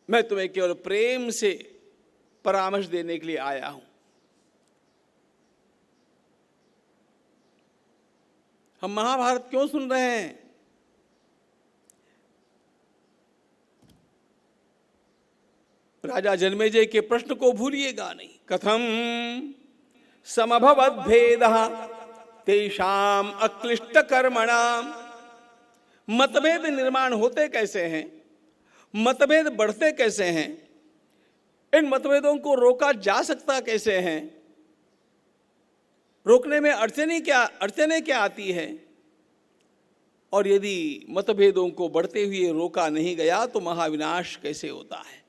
मैं तुम्हें केवल प्रेम से परामर्श देने के लिए आया हूं। हम महाभारत क्यों सुन रहे हैं? राजा जन्मेजय के प्रश्न को भूलिएगा नहीं। कथम समभवद भेदः तेषाम अक्लिष्ट कर्मणाम। मतभेद निर्माण होते कैसे हैं, मतभेद बढ़ते कैसे हैं, इन मतभेदों को रोका जा सकता कैसे है, रोकने में अड़चनें क्या आती है, और यदि मतभेदों को बढ़ते हुए रोका नहीं गया तो महाविनाश कैसे होता है।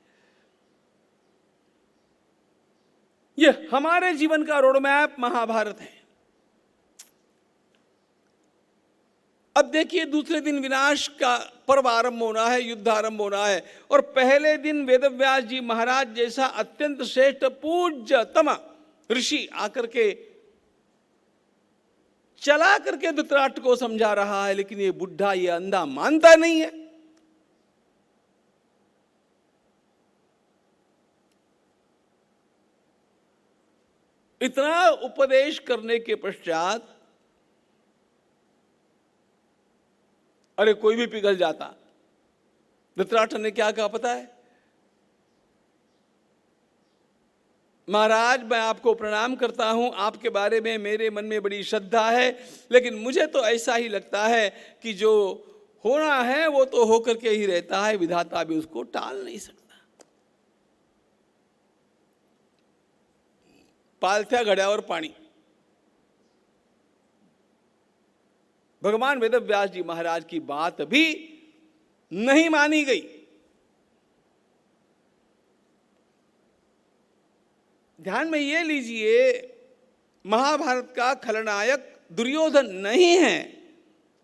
यह हमारे जीवन का रोडमैप महाभारत है। अब देखिए, दूसरे दिन विनाश का पर्व आरंभ होना है, युद्ध आरंभ होना है, और पहले दिन वेदव्यास जी महाराज जैसा अत्यंत श्रेष्ठ पूज्यतम ऋषि आकर के चला करके धृतराष्ट्र को समझा रहा है, लेकिन ये बुढ़ा, ये अंधा मानता नहीं है। इतना उपदेश करने के पश्चात अरे कोई भी पिघल जाता। धृतराष्ट्र ने क्या कहा पता है? महाराज, मैं आपको प्रणाम करता हूं, आपके बारे में मेरे मन में बड़ी श्रद्धा है, लेकिन मुझे तो ऐसा ही लगता है कि जो होना है वो तो होकर के ही रहता है, विधाता भी उसको टाल नहीं सकता। पालथ्या घड़ा और पानी। भगवान वेदव्यास जी महाराज की बात भी नहीं मानी गई। ध्यान में ये लीजिए, महाभारत का खलनायक दुर्योधन नहीं है,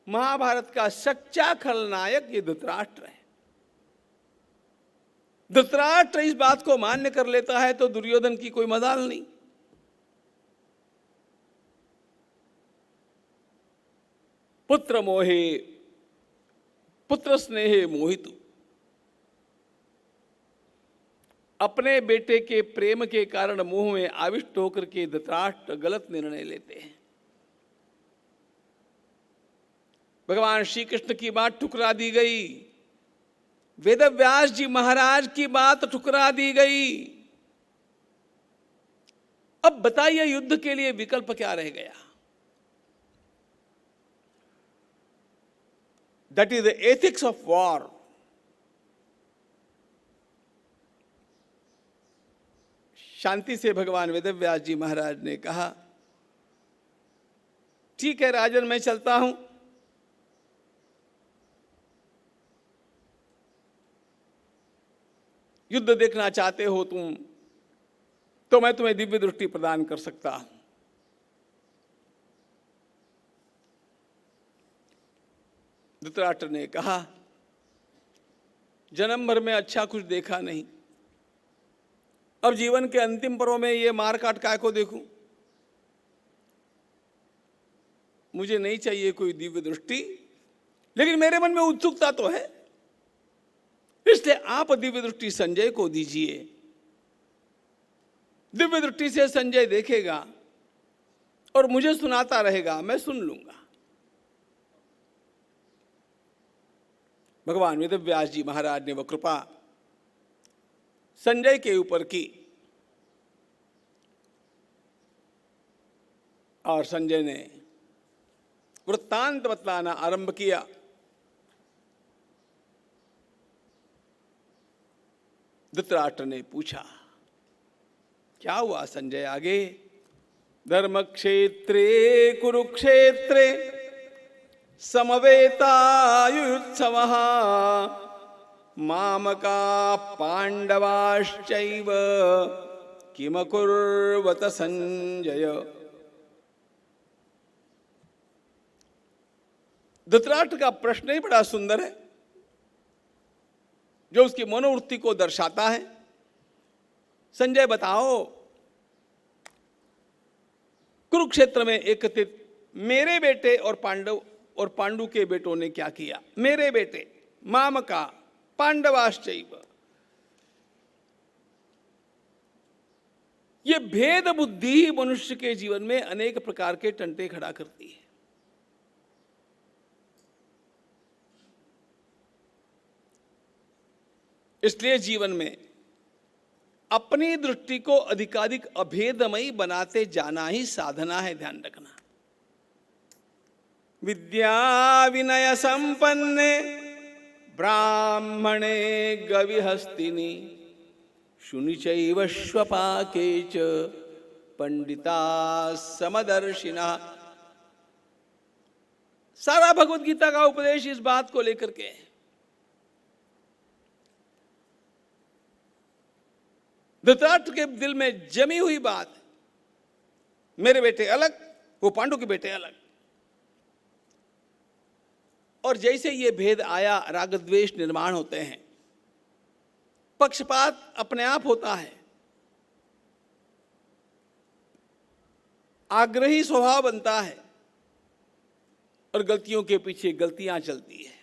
महाभारत का सच्चा खलनायक ये धृतराष्ट्र है। धृतराष्ट्र इस बात को मान्य कर लेता है तो दुर्योधन की कोई मजाल नहीं। पुत्र मोहे पुत्र स्नेहे मोहितु। अपने बेटे के प्रेम के कारण मोह में आविष्ट होकर के धृतराष्ट्र गलत निर्णय लेते हैं। भगवान श्री कृष्ण की बात ठुकरा दी गई, वेदव्यास जी महाराज की बात ठुकरा दी गई। अब बताइए, युद्ध के लिए विकल्प क्या रह गया? That is the ethics of war. शांति से भगवान वेदव्यास जी महाराज ने कहा, ठीक है राजन, मैं चलता हूं। युद्ध देखना चाहते हो तुम तो मैं तुम्हें दिव्य दृष्टि प्रदान कर सकता हूं। धृतराष्ट्र ने कहा, जन्म भर में अच्छा कुछ देखा नहीं, अब जीवन के अंतिम पर्व में ये मार काट काय को देखूं? मुझे नहीं चाहिए कोई दिव्य दृष्टि, लेकिन मेरे मन में उत्सुकता तो है, इसलिए आप दिव्य दृष्टि संजय को दीजिए। दिव्य दृष्टि से संजय देखेगा और मुझे सुनाता रहेगा, मैं सुन लूंगा। भगवान वेदव्यास जी महाराज ने वह कृपा संजय के ऊपर की और संजय ने वृत्तांत बतलाना आरंभ किया। धृतराष्ट्र ने पूछा, क्या हुआ संजय? आगे, धर्म क्षेत्रे कुरुक्षेत्रे समवेतायुत्सवः मामका पांडवाश्चैव किमकुर्वत संजय। धृतराष्ट्र का प्रश्न ही बड़ा सुंदर है, जो उसकी मनोवृत्ति को दर्शाता है। संजय बताओ, कुरुक्षेत्र में एकत्रित मेरे बेटे और पांडु के बेटों ने क्या किया? मेरे बेटे मामका पांडवाश्चैव, ये भेद बुद्धि ही मनुष्य के जीवन में अनेक प्रकार के टंटे खड़ा करती है। इसलिए जीवन में अपनी दृष्टि को अधिकाधिक अभेदमयी बनाते जाना ही साधना है, ध्यान रखना। विद्या विनय संपन्ने ब्राह्मणे गविहस्तिनि शुनिचैव श्वपाके च पंडिता समदर्शिना। सारा भगवत गीता का उपदेश इस बात को लेकर के है। धृतराष्ट्र के दिल में जमी हुई बात, मेरे बेटे अलग, वो पांडु के बेटे अलग। और जैसे ये भेद आया, राग द्वेष निर्माण होते हैं, पक्षपात अपने आप होता है, आग्रही स्वभाव बनता है और गलतियों के पीछे गलतियां चलती है।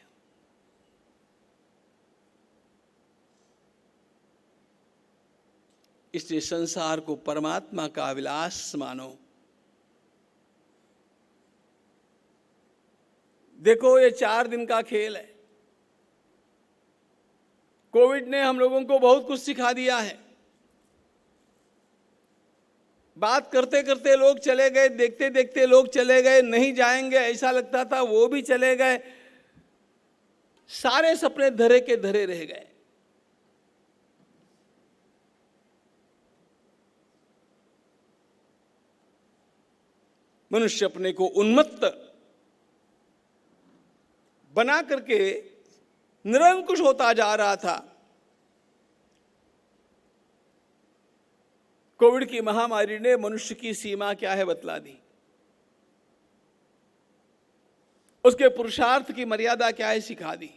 इसलिए संसार को परमात्मा का विलास मानो। देखो, ये 4 दिन का खेल है। कोविड ने हम लोगों को बहुत कुछ सिखा दिया है। बात करते करते लोग चले गए, देखते देखते लोग चले गए, नहीं जाएंगे ऐसा लगता था, वो भी चले गए। सारे सपने धरे के धरे रह गए। मनुष्य अपने को उन्मत्त बना करके निरंकुश होता जा रहा था। कोविड की महामारी ने मनुष्य की सीमा क्या है बतला दी, उसके पुरुषार्थ की मर्यादा क्या है सिखा दी।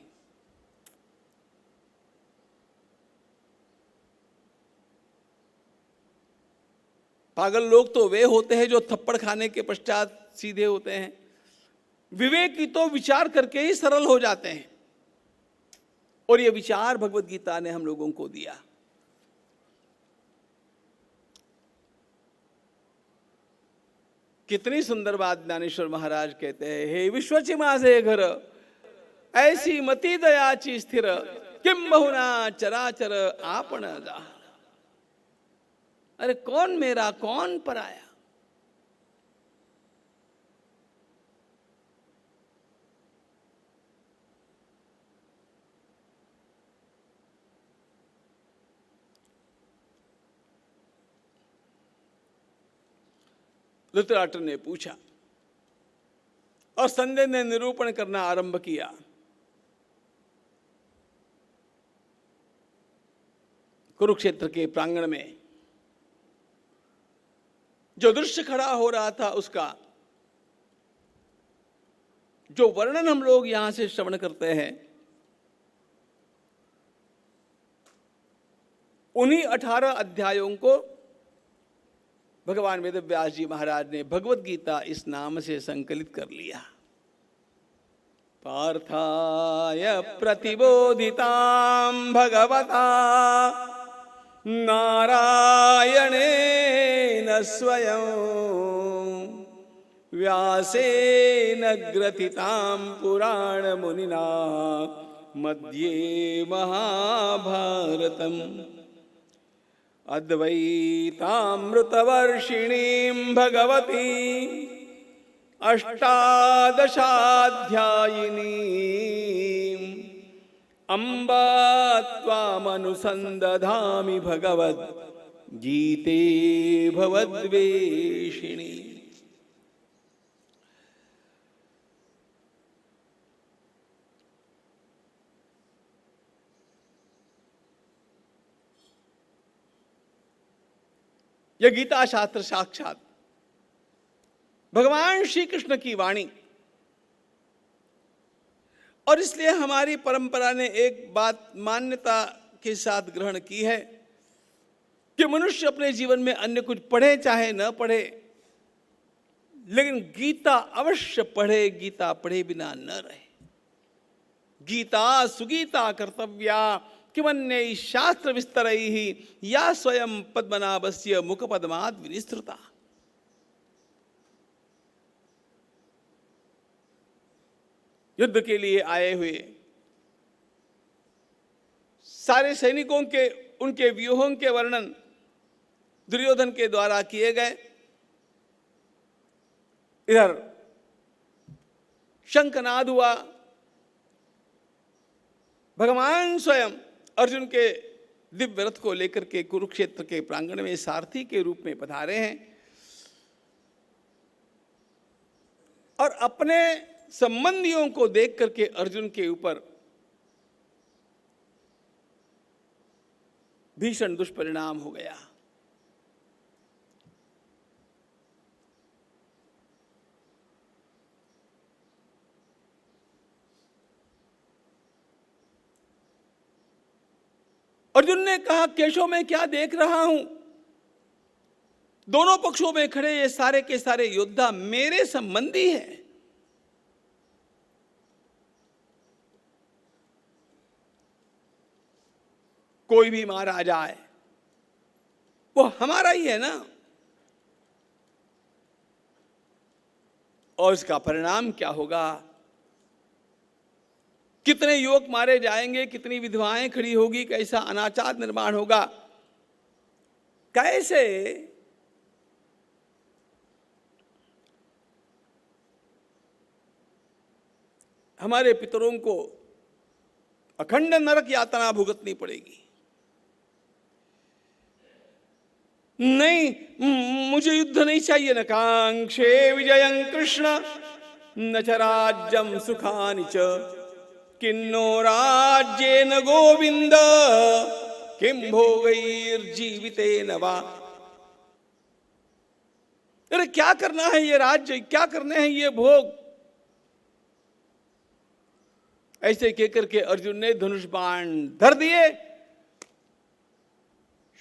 पागल लोग तो वे होते हैं जो थप्पड़ खाने के पश्चात सीधे होते हैं। विवेकी तो विचार करके ही सरल हो जाते हैं। और ये विचार भगवत गीता ने हम लोगों को दिया। कितनी सुंदर बात ज्ञानेश्वर महाराज कहते हैं, हे विश्वची माझे घर ऐसी मती दयाची स्थिर किम बहुना चराचर आपण जाह। अरे कौन मेरा कौन पराया। धृतराष्ट्र ने पूछा और संजय ने निरूपण करना आरंभ किया। कुरुक्षेत्र के प्रांगण में जो दृश्य खड़ा हो रहा था, उसका जो वर्णन हम लोग यहां से श्रवण करते हैं, उन्हीं 18 अध्यायों को भगवान वेदव्यास जी महाराज ने भगवत गीता इस नाम से संकलित कर लिया। पार्थाय प्रतिबोधितां भगवता नारायणेन स्वयं व्यासेन ग्रथितां पुराण मुनिना मध्ये महाभारतम् अद्वैतामृतवर्षिणीं भगवती अष्टादशाध्यायिनीं अम्ब त्वामनुसन्दधामि भगवद् गीते भवद्वेषिणी। यह गीता शास्त्र साक्षात भगवान श्री कृष्ण की वाणी। और इसलिए हमारी परंपरा ने एक बात मान्यता के साथ ग्रहण की है कि मनुष्य अपने जीवन में अन्य कुछ पढ़े चाहे न पढ़े, लेकिन गीता अवश्य पढ़े, गीता पढ़े बिना न रहे। गीता सुगीता कर्तव्या किमन्यै शास्त्र विस्तरैः या स्वयं पद्मनाभस्य मुख पद्मात् विनिस्तृता। युद्ध के लिए आए हुए सारे सैनिकों के उनके व्यूहों के वर्णन दुर्योधन के द्वारा किए गए। इधर शंखनाद हुआ, भगवान स्वयं अर्जुन के दिव्य रथ को लेकर के कुरुक्षेत्र के प्रांगण में सारथी के रूप में पधारे हैं और अपने संबंधियों को देख करके अर्जुन के ऊपर भीषण दुष्परिणाम हो गया। अर्जुन ने कहा, केशव मैं क्या देख रहा हूं? दोनों पक्षों में खड़े ये सारे के सारे योद्धा मेरे संबंधी हैं। कोई भी मारा जाए वो हमारा ही है ना। और इसका परिणाम क्या होगा? कितने युवक मारे जाएंगे, कितनी विधवाएं खड़ी होगी, कैसा अनाचार निर्माण होगा, कैसे हमारे पितरों को अखंड नरक यातना भुगतनी पड़ेगी। नहीं, मुझे युद्ध नहीं चाहिए। न कांक्षे विजयं कृष्ण न च राज्यं सुखानि च किन्नो राज्येन गोविंद किं भोगैर्जीवितेन वा। अरे क्या करना है ये राज्य, क्या करने हैं ये भोग? ऐसे कहकर के अर्जुन ने धनुष बाण धर दिए।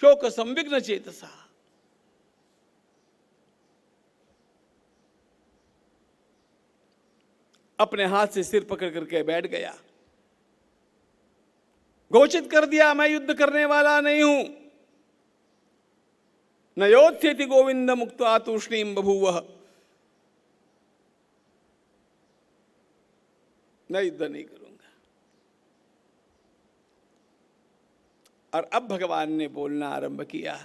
शोक संविघ्न चेतसा, अपने हाथ से सिर पकड़ करके बैठ गया। घोषित कर दिया, मैं युद्ध करने वाला नहीं हूं। न योत्स्यति गोविंद मुक्त्वा तूष्णीं बभूवः। मैं युद्ध नहीं करूंगा। और अब भगवान ने बोलना आरंभ किया।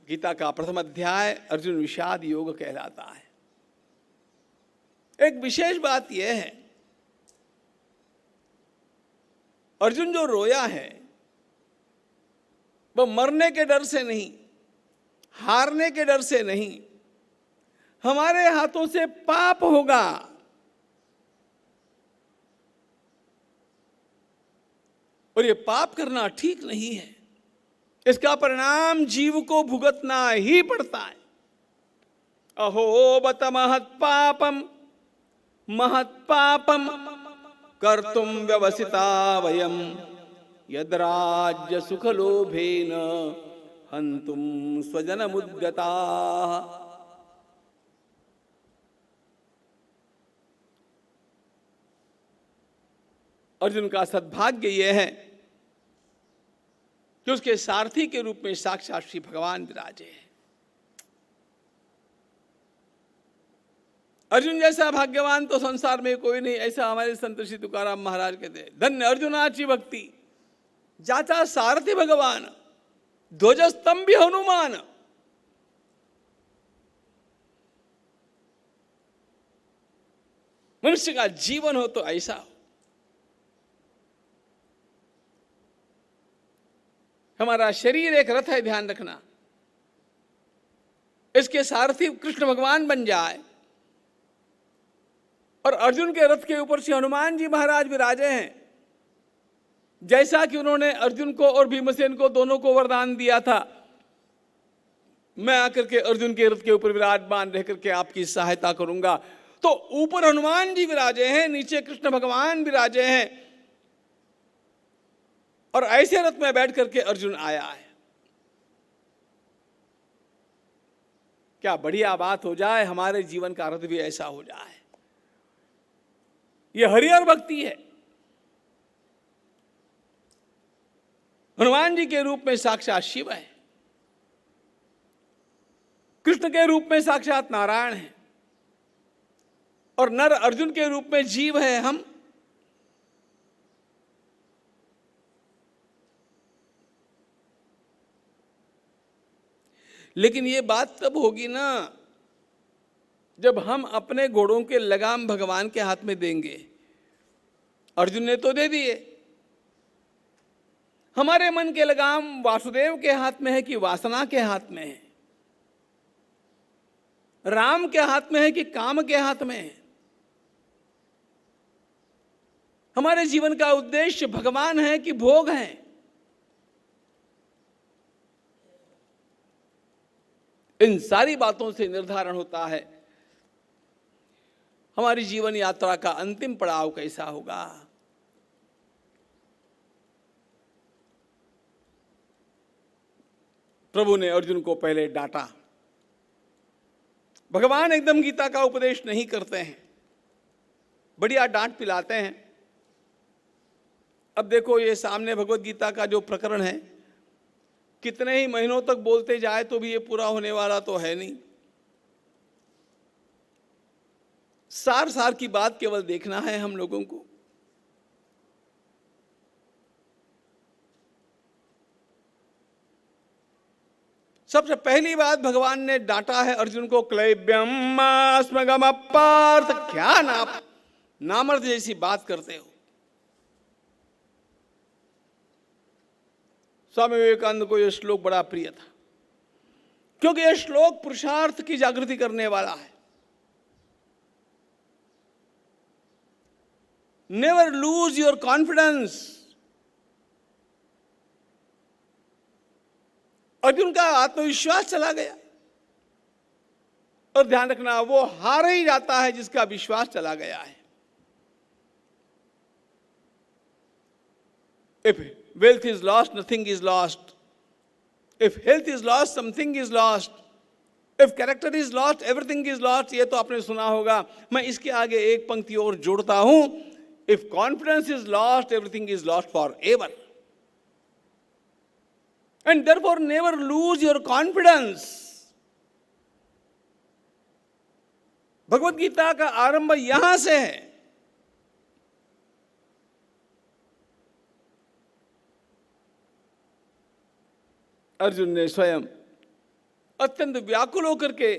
गीता का प्रथम अध्याय अर्जुन विषाद योग कहलाता है। एक विशेष बात यह है, अर्जुन जो रोया है वह मरने के डर से नहीं, हारने के डर से नहीं, हमारे हाथों से पाप होगा, और ये पाप करना ठीक नहीं है। इसका परिणाम जीव को भुगतना ही पड़ता है। अहो बत महत्पापम महत्पापम कर्तुम व्यवसिता वयम यद्राज्य सुख लोभेन हंतुम स्वजनमुद्यता। अर्जुन का सद्भाग्य यह है कि उसके सारथी के रूप में साक्षात श्री भगवान विराजे हैं। अर्जुन जैसा भाग्यवान तो संसार में कोई नहीं, ऐसा हमारे संत श्री तुकाराम महाराज कहते हैं। धन्य अर्जुनाची भक्ति, जाचा सारथी भगवान, ध्वजस्तंभ हनुमान। मनुष्य का जीवन हो तो ऐसा हो। हमारा शरीर एक रथ है, ध्यान रखना। इसके सारथी कृष्ण भगवान बन जाए और अर्जुन के रथ के ऊपर से हनुमान जी महाराज विराजे हैं। जैसा कि उन्होंने अर्जुन को और भीमसेन को दोनों को वरदान दिया था, मैं आकर के अर्जुन के रथ के ऊपर विराजमान रह करके आपकी सहायता करूंगा। तो ऊपर हनुमान जी विराजे हैं, नीचे कृष्ण भगवान विराजे हैं, और ऐसे रथ में बैठ करके अर्जुन आया है। क्या बढ़िया बात हो जाए, हमारे जीवन का रथ भी ऐसा हो जाए। यह हरिहर भक्ति है। हनुमान जी के रूप में साक्षात शिव है, कृष्ण के रूप में साक्षात नारायण है, और नर अर्जुन के रूप में जीव है हम। लेकिन ये बात तब होगी ना जब हम अपने घोड़ों के लगाम भगवान के हाथ में देंगे। अर्जुन ने तो दे दिए। हमारे मन के लगाम वासुदेव के हाथ में है कि वासना के हाथ में है, राम के हाथ में है कि काम के हाथ में है। हमारे जीवन का उद्देश्य भगवान है कि भोग है। इन सारी बातों से निर्धारण होता है हमारी जीवन यात्रा का अंतिम पड़ाव कैसा होगा। प्रभु ने अर्जुन को पहले डांटा। भगवान एकदम गीता का उपदेश नहीं करते हैं, बढ़िया डांट पिलाते हैं। अब देखो ये सामने भगवत गीता का जो प्रकरण है, कितने ही महीनों तक बोलते जाए तो भी ये पूरा होने वाला तो है नहीं। सार सार की बात केवल देखना है हम लोगों को। सबसे पहली बात भगवान ने डांटा है अर्जुन को, क्लैब्यम स्मगम पार्थ, क्या नामर्थ जैसी बात करते हो। स्वामी विवेकानंद को यह श्लोक बड़ा प्रिय था, क्योंकि यह श्लोक पुरुषार्थ की जागृति करने वाला है। Never lose your confidence. Arjun का आत्मविश्वास चला गया, और ध्यान रखना वो हार ही जाता है जिसका विश्वास चला गया है। If wealth is lost, nothing is lost. If health is lost, something is lost. If character is lost, everything is lost. ये तो आपने सुना होगा। मैं इसके आगे एक पंक्ति और जोड़ता हूं, If confidence is lost, everything is lost forever. And therefore never lose your confidence. Bhagavad Gita का आरंभ यहां से है। अर्जुन ने स्वयं अत्यंत व्याकुल होकर के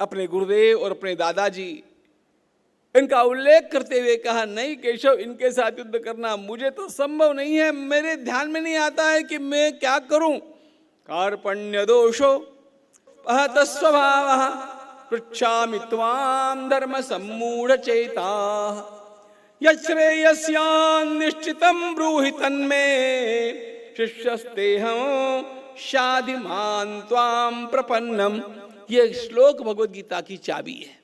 अपने गुरुदेव और अपने दादाजी इनका उल्लेख करते हुए कहा, नहीं केशव, इनके साथ युद्ध करना मुझे तो संभव नहीं है, मेरे ध्यान में नहीं आता है कि मैं क्या करूं। कार्पण्य दोषो अहत स्वभावः पृच्छामि त्वां धर्म सम्मूढ़ चेता यश्रेयस्यान् निश्चितं ब्रूहि तन्मे शिष्यस्तेहं शाधिमान् त्वां प्रपन्नम। यह श्लोक भगवत गीता की चाबी है।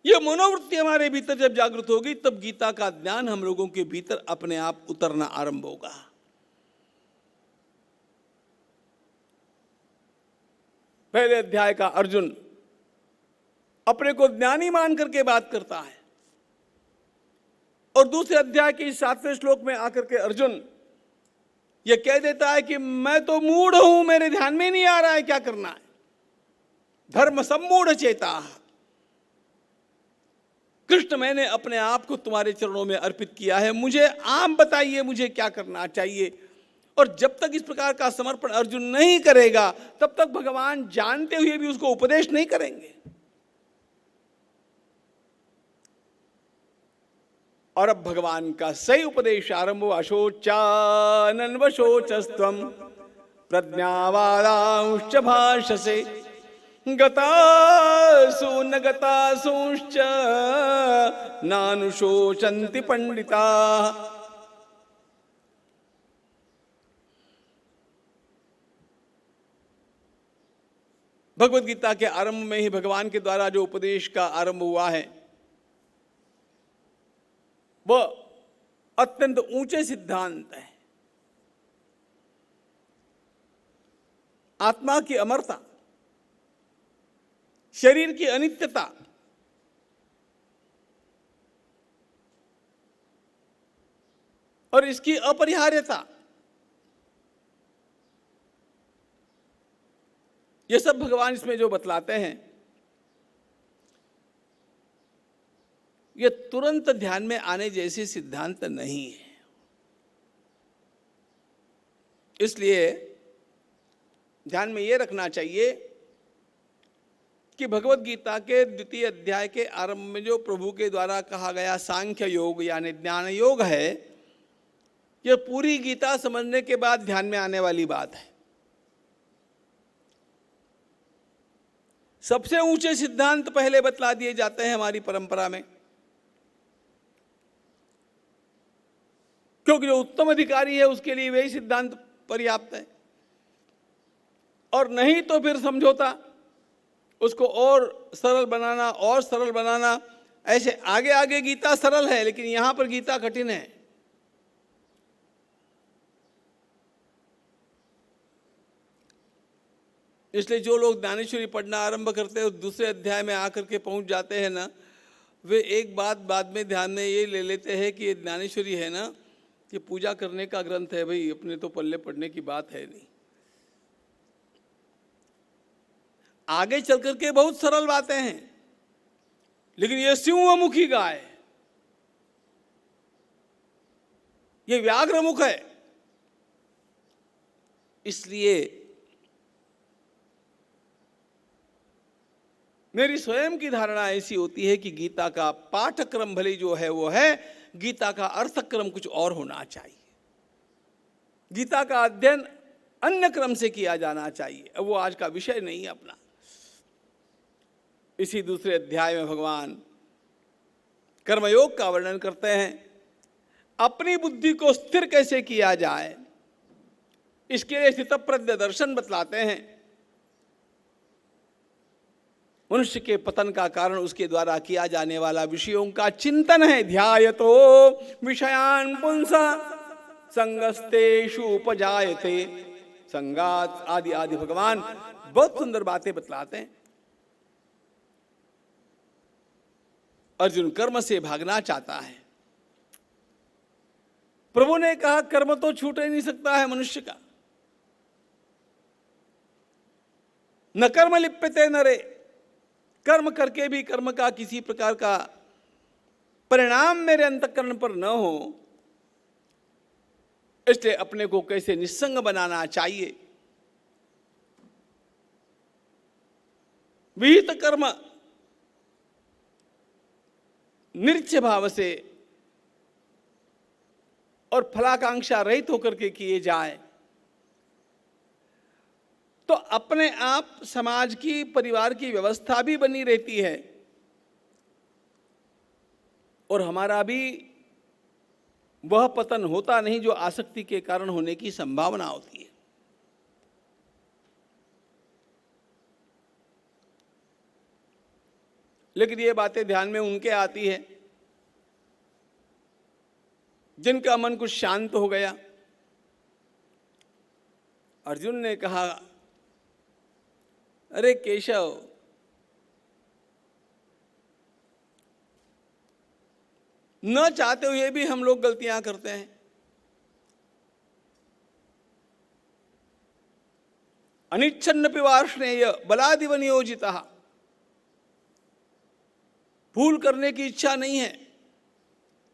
यह मनोवृत्ति हमारे भीतर जब जागृत होगी तब गीता का ज्ञान हम लोगों के भीतर अपने आप उतरना आरंभ होगा। पहले अध्याय का अर्जुन अपने को ज्ञानी मान करके बात करता है, और दूसरे अध्याय के 7वें श्लोक में आकर के अर्जुन यह कह देता है कि मैं तो मूढ़ हूं, मेरे ध्यान में नहीं आ रहा है क्या करना है। धर्म सम्मूढ़ चेता। कृष्ण, मैंने अपने आप को तुम्हारे चरणों में अर्पित किया है, मुझे आप बताइए मुझे क्या करना चाहिए। और जब तक इस प्रकार का समर्पण अर्जुन नहीं करेगा तब तक भगवान जानते हुए भी उसको उपदेश नहीं करेंगे। और अब भगवान का सही उपदेश आरंभ हुआ। अशोचानन्वशोचस्त्वं प्रज्ञावादांश्च भाषसे गतासु न गतासूंश्च नानुशोचन्ति पंडिताः। भगवत गीता के आरंभ में ही भगवान के द्वारा जो उपदेश का आरंभ हुआ है वह अत्यंत ऊंचे सिद्धांत है। आत्मा की अमरता, शरीर की अनित्यता, और इसकी अपरिहार्यता, ये सब भगवान इसमें जो बतलाते हैं, ये तुरंत ध्यान में आने जैसे सिद्धांत नहीं है। इसलिए ध्यान में ये रखना चाहिए कि भगवत गीता के द्वितीय अध्याय के आरंभ में जो प्रभु के द्वारा कहा गया सांख्य योग यानी ज्ञान योग है, यह पूरी गीता समझने के बाद ध्यान में आने वाली बात है। सबसे ऊंचे सिद्धांत पहले बतला दिए जाते हैं हमारी परंपरा में, क्योंकि जो उत्तम अधिकारी है उसके लिए वही सिद्धांत पर्याप्त है, और नहीं तो फिर समझौता, उसको और सरल बनाना, ऐसे आगे आगे गीता सरल है लेकिन यहां पर गीता कठिन है। इसलिए जो लोग ज्ञानेश्वरी पढ़ना आरंभ करते हैं, दूसरे अध्याय में आकर के पहुंच जाते हैं ना, वे एक बात बाद में ध्यान में ये ले लेते हैं कि ये ज्ञानेश्वरी है ना, कि पूजा करने का ग्रंथ है भाई, अपने तो पल्ले पढ़ने की बात है नहीं। आगे चल करके बहुत सरल बातें हैं, लेकिन ये सिंहमुखी गाय, ये व्याघ्रमुख है। इसलिए मेरी स्वयं की धारणा ऐसी होती है कि गीता का पाठक्रम भले जो है वो है, गीता का अर्थक्रम कुछ और होना चाहिए। गीता का अध्ययन अन्य क्रम से किया जाना चाहिए, अब वो आज का विषय नहीं है अपना। इसी दूसरे अध्याय में भगवान कर्मयोग का वर्णन करते हैं। अपनी बुद्धि को स्थिर कैसे किया जाए, इसके लिए स्थितप्रज्ञ दर्शन बतलाते हैं। मनुष्य के पतन का कारण उसके द्वारा किया जाने वाला विषयों का चिंतन है। ध्यायतो विषयान् पुंसा संगस्तेषु उपजायते, संगात आदि आदि भगवान बहुत सुंदर बातें बतलाते हैं। अर्जुन कर्म से भागना चाहता है। प्रभु ने कहा कर्म तो छूट ही नहीं सकता है मनुष्य का। न कर्म लिप्यते नरे, कर्म करके भी कर्म का किसी प्रकार का परिणाम मेरे अंतःकरण पर न हो, इसलिए अपने को कैसे निस्संग बनाना चाहिए। विहित कर्म निरीच्छ भाव से और फलाकांक्षा रहित होकर के किए जाए तो अपने आप समाज की, परिवार की व्यवस्था भी बनी रहती है और हमारा भी वह पतन होता नहीं जो आसक्ति के कारण होने की संभावना होती है। लेकिन ये बातें ध्यान में उनके आती है जिनका मन कुछ शांत हो गया। अर्जुन ने कहा, अरे केशव, न चाहते हुए भी हम लोग गलतियां करते हैं। अनिच्छन्नपि वार्ष्णेय बलादिव नियोजितः, भूल करने की इच्छा नहीं है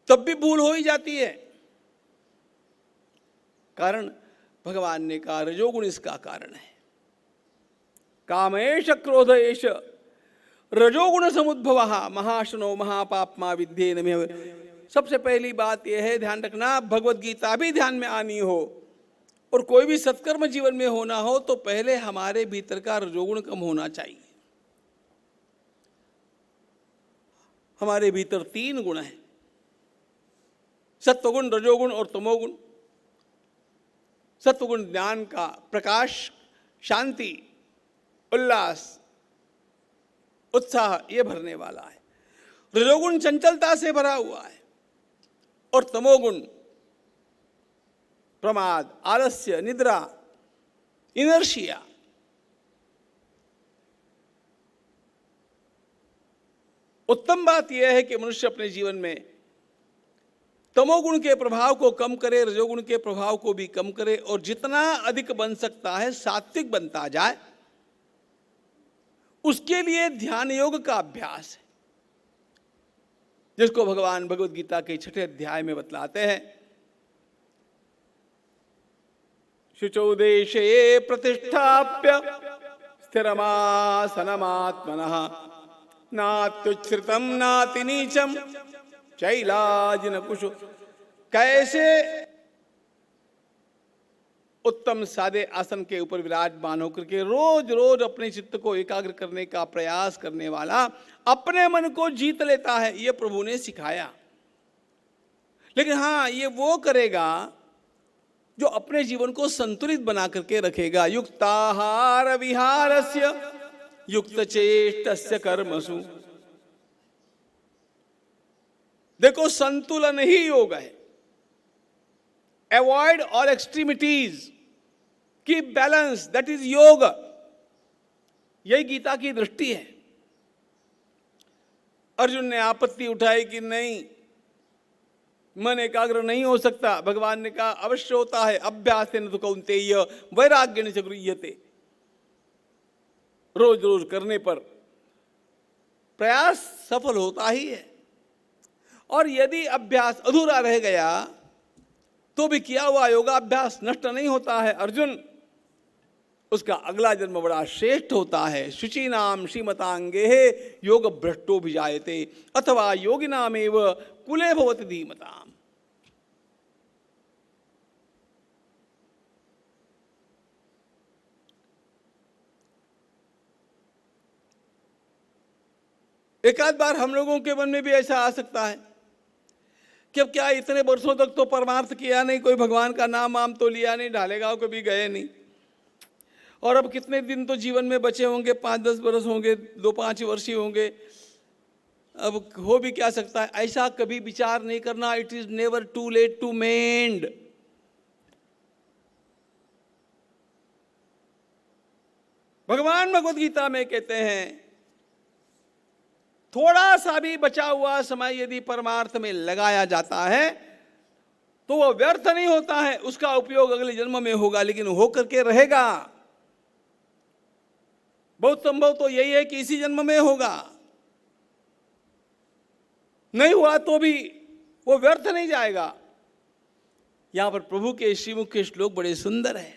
तब भी भूल हो ही जाती है। कारण भगवान ने कहा रजोगुण इसका कारण है। कामेश क्रोध एष रजोगुण समुद्भव महाशनो महापापमा विद्येन में। सबसे पहली बात यह है, ध्यान रखना, भगवत गीता भी ध्यान में आनी हो और कोई भी सत्कर्म जीवन में होना हो तो पहले हमारे भीतर का रजोगुण कम होना चाहिए। हमारे भीतर 3 गुण हैं, सत्वगुण, रजोगुण और तमोगुण। सत्वगुण ज्ञान का प्रकाश, शांति, उल्लास, उत्साह ये भरने वाला है। रजोगुण चंचलता से भरा हुआ है और तमोगुण प्रमाद, आलस्य, निद्रा, इनर्शिया। उत्तम बात यह है कि मनुष्य अपने जीवन में तमोगुण के प्रभाव को कम करे, रजोगुण के प्रभाव को भी कम करे, और जितना अधिक बन सकता है सात्विक बनता जाए, उसके लिए ध्यान योग का अभ्यास है, जिसको भगवान भगवद गीता के 6वें अध्याय में बतलाते हैं। शुचौ देशे प्रतिष्ठाप्य स्थिरमासनमात्मनः नात्युच्छ्रितम नातिनीचम चैलाजिन कुशो। कैसे उत्तम सादे आसन के ऊपर विराजमान होकर के रोज रोज अपने चित्त को एकाग्र करने का प्रयास करने वाला अपने मन को जीत लेता है, ये प्रभु ने सिखाया। लेकिन हाँ, ये वो करेगा जो अपने जीवन को संतुलित बना करके रखेगा। युक्ताहार विहारस्य युक्त चेष्टस्य कर्मसु। देखो, संतुलन ही योग है। Avoid all extremities, keep balance, that is योग। यही गीता की दृष्टि है। अर्जुन ने आपत्ति उठाई कि नहीं, मन एकाग्र नहीं हो सकता। भगवान ने कहा अवश्य होता है, अभ्यासेन तु कौन्तेय वैराग्येन च गृह्यते। रोज रोज करने पर प्रयास सफल होता ही है, और यदि अभ्यास अधूरा रह गया तो भी किया हुआ योगाभ्यास नष्ट नहीं होता है। अर्जुन, उसका अगला जन्म बड़ा श्रेष्ठ होता है। शुचीनाम श्रीमतांगे योग भ्रष्टो भिजायते अथवा योगिनामेव कुले भवति धीमताम। एक आध बार हम लोगों के मन में भी ऐसा आ सकता है कि अब क्या, इतने वर्षों तक तो परमार्थ किया नहीं, कोई भगवान का नाम वाम तो लिया नहीं, ढालेगांव कभी गए नहीं, और अब कितने दिन तो जीवन में बचे होंगे, 5-10 वर्ष होंगे, 2-5 वर्ष ही होंगे, अब हो भी क्या सकता है। ऐसा कभी विचार नहीं करना। It is never too late to mend. भगवान भगवद गीता में कहते हैं, थोड़ा सा भी बचा हुआ समय यदि परमार्थ में लगाया जाता है तो वह व्यर्थ नहीं होता है, उसका उपयोग अगले जन्म में होगा, लेकिन होकर के रहेगा। बहुत संभव तो यही है कि इसी जन्म में होगा, नहीं हुआ तो भी वो व्यर्थ नहीं जाएगा। यहां पर प्रभु के श्रीमुख के श्लोक बड़े सुंदर हैं।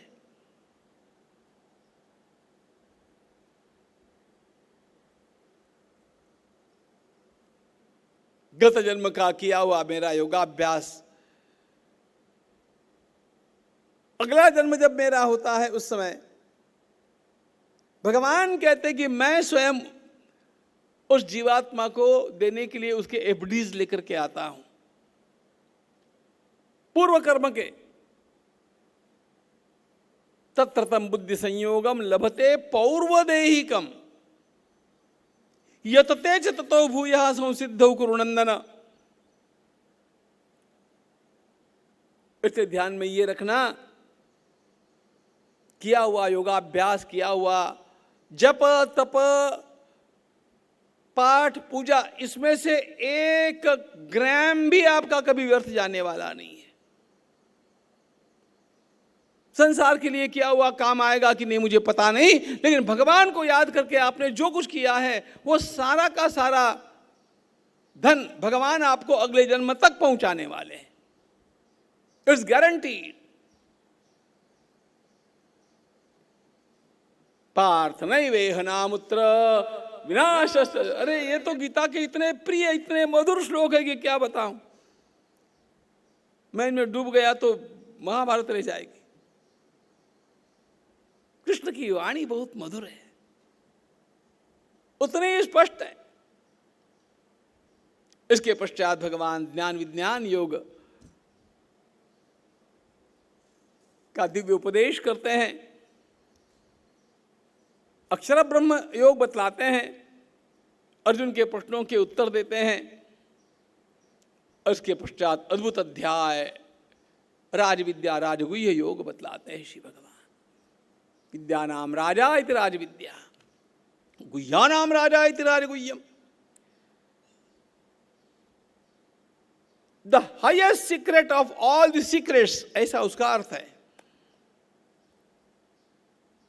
गत जन्म का किया हुआ मेरा योगाभ्यास अगला जन्म जब मेरा होता है, उस समय भगवान कहते हैं कि मैं स्वयं उस जीवात्मा को देने के लिए उसके एफडीज लेकर के आता हूं, पूर्व कर्म के। तत्रतम बुद्धि संयोगम लभते पौर्वदेहिकम यतते च ततो भूयः संसिद्धौ कुरुनंदन। इससे ध्यान में ये रखना, किया हुआ योगाभ्यास, किया हुआ जप तप पाठ पूजा, इसमें से 1 ग्राम भी आपका कभी व्यर्थ जाने वाला नहीं है। संसार के लिए किया हुआ काम आएगा कि नहीं मुझे पता नहीं, लेकिन भगवान को याद करके आपने जो कुछ किया है वो सारा का सारा धन भगवान आपको अगले जन्म तक पहुंचाने वाले हैं। It's guaranteed. पार्थ नैवेह नामुत्र विनाश। अरे ये तो गीता के इतने प्रिय, इतने मधुर श्लोक है कि क्या बताऊं। मैं इनमें डूब गया तो महाभारत रह जाएगी। कृष्ण की वाणी बहुत मधुर है, उतनी स्पष्ट है। इसके पश्चात भगवान ज्ञान विज्ञान योग का दिव्य उपदेश करते हैं, अक्षर ब्रह्म योग बतलाते हैं, अर्जुन के प्रश्नों के उत्तर देते हैं। उसके पश्चात अद्भुत अध्याय राजविद्या राजगुह्य योग बतलाते हैं श्री भगवान। विद्या नाम राजा इति राजविद्या, गुह्या नाम राजा इति राजगुह्यम। The highest secret of all the secrets, ऐसा उसका अर्थ है।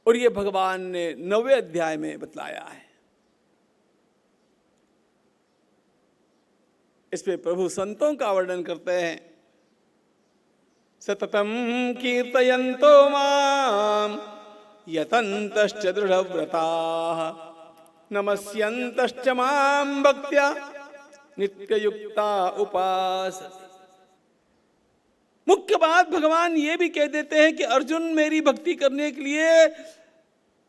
और ये भगवान ने 9वें अध्याय में बतलाया है। इसमें प्रभु संतों का वर्णन करते हैं, सततम कीर्तयन्तो माम यतन्तश्च दृढ़व्रताः नमस्यन्तश्च मां भक्त्या नित्ययुक्ता उपासते। मुख्य बात भगवान ये भी कह देते हैं कि अर्जुन, मेरी भक्ति करने के लिए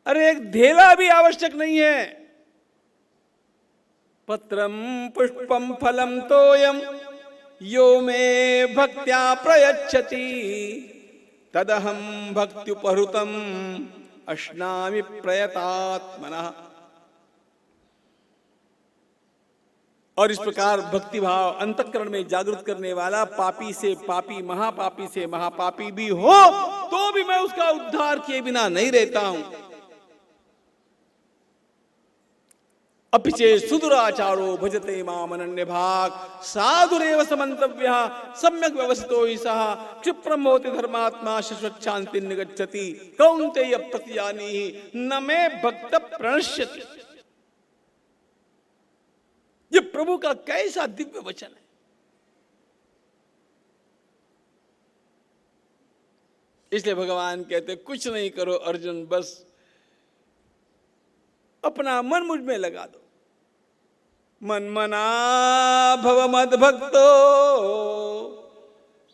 अरे एक धेला भी आवश्यक नहीं है। पत्रम पुष्पम फलम तोयम यो मे भक्त्या प्रयच्छति तदहम भक्त्युपहृतम अश्नामि प्रयतात्मनः। और इस प्रकार भक्ति भाव अंतःकरण में जागृत करने वाला पापी से पापी, महापापी से महापापी भी हो तो भी मैं उसका उद्धार किए बिना नहीं रहता हूं। अपिचे सुदुराचारो भजते माम अनन्य भाग साधुरेव समन्तव्यः सम्यक व्यवस्थितो हि सः क्षिप्रम भवति धर्मात्मा शाश्वत शांति निगच्छति कौन्तेय प्रतिजानीहि न मे भक्त प्रणश्यति। ये प्रभु का कैसा दिव्य वचन है। इसलिए भगवान कहते कुछ नहीं करो अर्जुन, बस अपना मन मुझ में लगा दो। मन मना भव मद भक्तो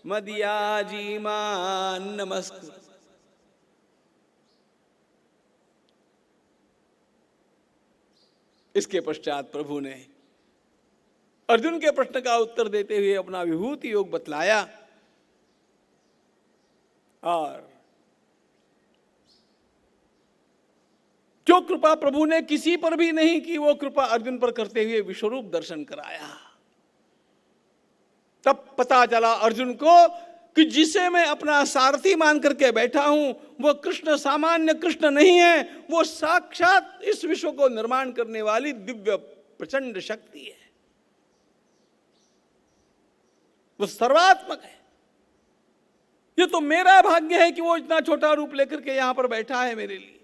मदयाजी मान नमस्कृत। इसके पश्चात प्रभु ने अर्जुन के प्रश्न का उत्तर देते हुए अपना विभूति योग बतलाया और जो कृपा प्रभु ने किसी पर भी नहीं की वो कृपा अर्जुन पर करते हुए विश्वरूप दर्शन कराया। तब पता चला अर्जुन को कि जिसे मैं अपना सारथी मान करके बैठा हूं वो कृष्ण सामान्य कृष्ण नहीं है, वो साक्षात इस विश्व को निर्माण करने वाली दिव्य प्रचंड शक्ति है। वो सर्वात्मक है। ये तो मेरा भाग्य है कि वो इतना छोटा रूप लेकर के यहां पर बैठा है मेरे लिए।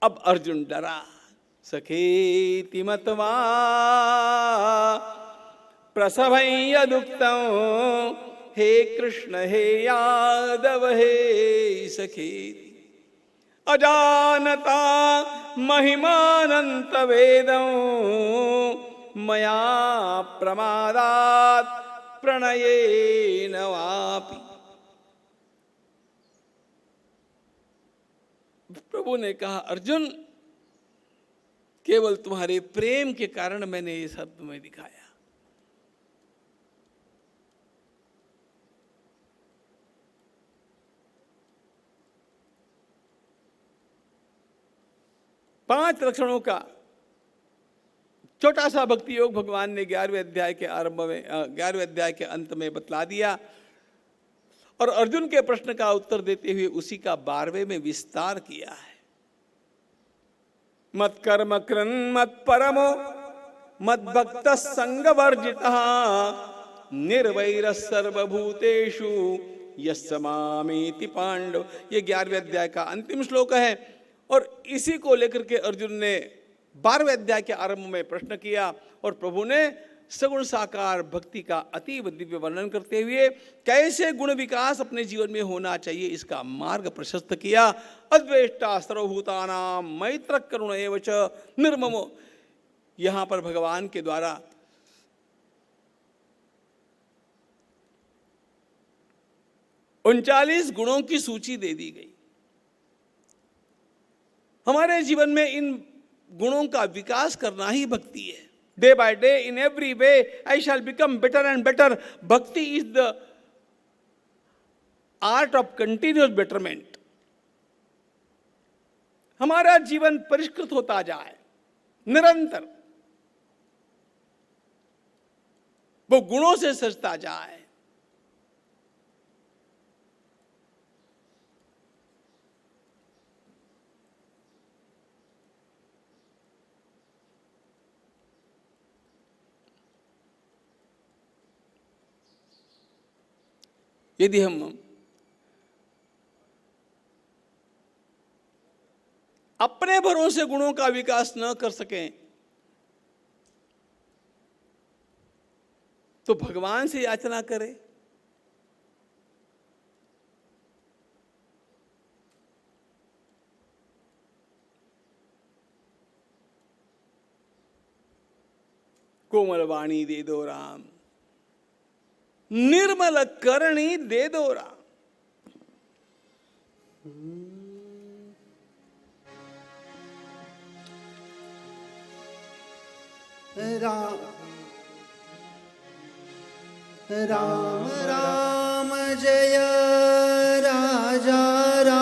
अब अर्जुन डरा। सखेति मत्वा प्रसभं यदुक्तं हे कृष्ण हे यादव हे सखेति अजानता महिमानंत वेदं मया प्रमादात् प्रणयेन वापि। प्रभु ने कहा अर्जुन, केवल तुम्हारे प्रेम के कारण मैंने ये सब तुम्हें दिखाया। पांच लक्षणों का छोटा सा भक्ति योग भगवान ने 11वें अध्याय के आरंभ में 11वें अध्याय के अंत में बतला दिया और अर्जुन के प्रश्न का उत्तर देते हुए उसी का 12वें में विस्तार किया है। मत कर्म कृन मत परमो मत भक्त संग वर्जितः निर्वैर सर्वभूतेषु यस्य मामेति पांडव। ये 11वें अध्याय का अंतिम श्लोक है और इसी को लेकर के अर्जुन ने 12वें अध्याय के आरंभ में प्रश्न किया और प्रभु ने सगुण साकार भक्ति का अतीव दिव्य वर्णन करते हुए कैसे गुण विकास अपने जीवन में होना चाहिए इसका मार्ग प्रशस्त किया। अद्वेष्टा सर्वभूतानां मैत्र करुण एव च निर्ममो। यहां पर भगवान के द्वारा उनचालीस गुणों की सूची दे दी गई। हमारे जीवन में इन गुणों का विकास करना ही भक्ति है। Day by day in every way I shall become better and better. Bhakti is the art of continuous betterment. हमारा जीवन परिष्कृत होता जाए निरंतर, वो गुणों से सजता जाए। यदि हम अपने भरोसे गुणों का विकास न कर सकें तो भगवान से याचना करें। कोमल वाणी दे दो राम, निर्मल करणी दे दो राम। राम राम राम जय राजा राम,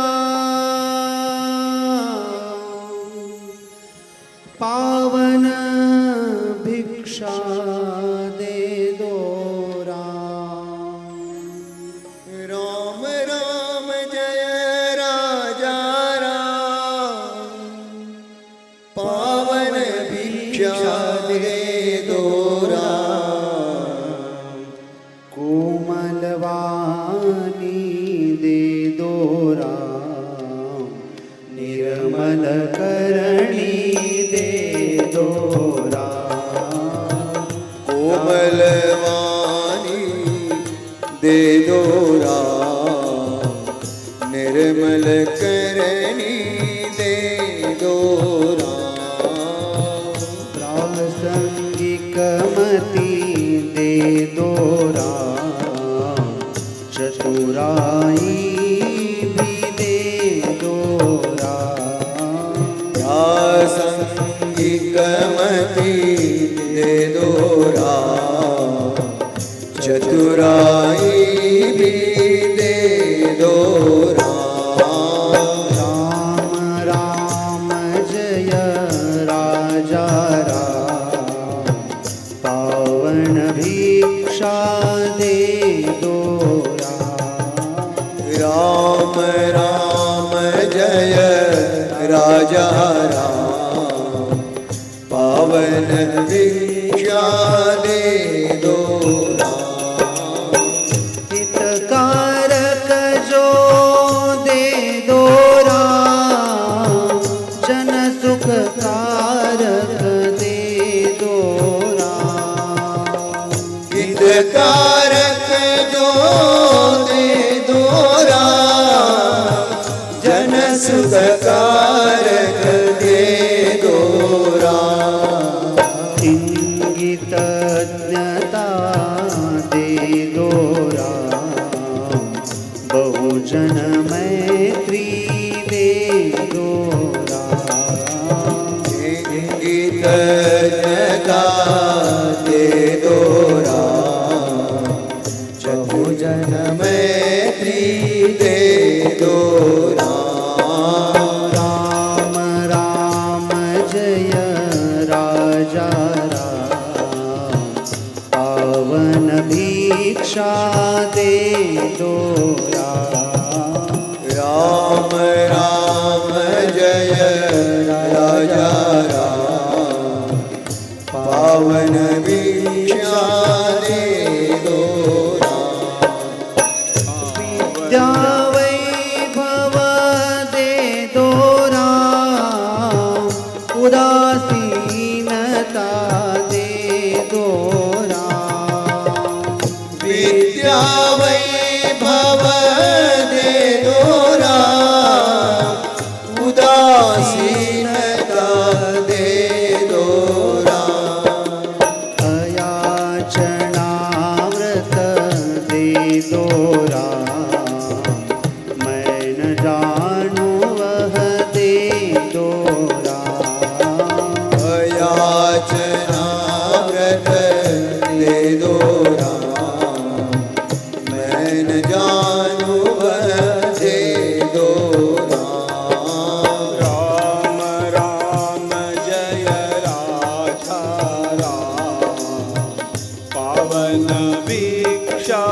पावन भिक्षा दे दो राम। राम राम जय राजा राम, पावन भिक्षा दे दो राम। कोमल वाणी दे दो राम, निर्मल करणी दे दो राम। कोमल वाणी दे दो राम, निर्मल करणी दे दो राम। प्रासंगिक मति दे दो राम, चतुराई भी दे दो राम। प्रासंगिक मति दे दो राम, चतुराई भी दे दो राम। राम राम जय राजा राम, पावन भिक्षा दे दो राम। राम राम जय राजा राम, पावन भिक्षा दे दो राम। हितकारक जो दे दो राम, जन सुख कारक दे दो राम। हितकारक जो दे दो राम, जन सुख कारक दे दो राम। इंगितज्ञता दे दो राम, बहुजन मैत्री दे दो राम। इंगितज्ञता दे दो राम, बहुजन मैत्री दे दो राम। राम राम जय राजा राम, पावन भिक्षा दे दो राम। राम राम जय राजा राम, पावन भिक्षा दे दो राम। विद्या वैभव दे दो राम, उदासीनता दे दो राम। विद्या वैभव दे दो राम, उदासीनता दे दो राम। अयाचनाव्रत दे दो राम, मैं न जानू वह दे दो राम। अयाचनाव्रत दे दो राम, मैं न जानू वह दे दो राम। राम राम जय राजा राम, पावन भिक्षा